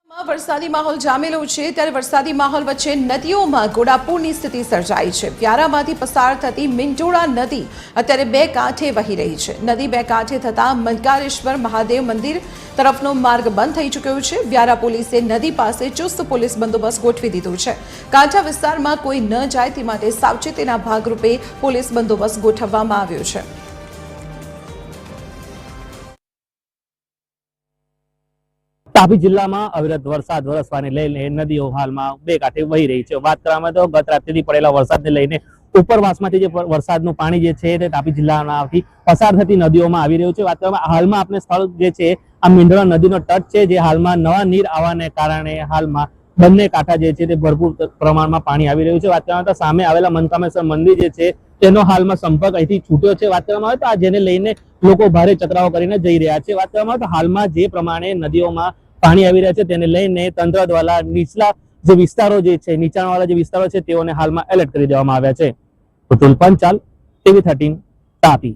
વરસાદી માહોલ જામેલો છે ત્યારે વરસાદી માહોલ વચ્ચે નદીઓમાં ઘોડાપૂરની સ્થિતિ સર્જાઈ છે। વ્યારામાંથી પસાર થતી મિંજોડા નદી અત્યારે બે કાંઠે વહી રહી છે। નદી બે કાંઠે થતા મલકારેશ્વર મહાદેવ મંદિર તરફનો માર્ગ બંધ થઈ ચૂક્યો છે। વ્યારા પોલીસે નદી પાસે ચુસ્ત પોલીસ બંદોબસ્ત ગોઠવી દીધો છે। કાંઠા વિસ્તારમાં કોઈ ન જાય તે માટે સાવચેતીના ભાગરૂપે પોલીસ બંદોબસ્ત ગોઠવવામાં આવ્યો છે। તાપી જિલ્લામાં અવિરત વરસાદ વરસવાને લઈને નદીઓ હાલમાં બે કાંઠે વહી રહી છે। વાત કરવામાં તો ગત રાત્રિથી પડેલા વરસાદને લઈને ઉપરવાસમાંથી જે વરસાદનું પાણી જે છે તે તાપી જિલ્લામાંથી પસાર થતી નદીઓમાં આવી રહ્યું છે। વાત કરવામાં હાલમાં આપણે સ્થળ જે છે આ મીંઢોળા નદીનો તટ છે, જે હાલમાં નવા નીર આવવાને કારણે હાલમાં બંને કાંઠા જે છે તે ભરપૂર પ્રમાણમાં પાણી આવી રહ્યું છે। વાત કરવામાં તો સામે આવેલા મનકામેશ્વર મંદિર જે છે તેનો હાલમાં સંપર્ક અહીંથી છૂટ્યો છે। વાત કરવામાં આવે તો આ જેને લઈને લોકો ભારે ચકરાવો કરીને જઈ રહ્યા છે। વાત કરવામાં આવે તો હાલમાં જે પ્રમાણે નદીઓમાં પાણી આવી રહ્યા છે તેને લઈને તંત્ર દ્વારા નીચલા જે વિસ્તારો જે છે નીચાણવાળા જે વિસ્તારો છે તેઓને હાલમાં એલર્ટ કરી દેવામાં આવ્યા છે। પુતુલ પંચાલ, TV13 તાપી।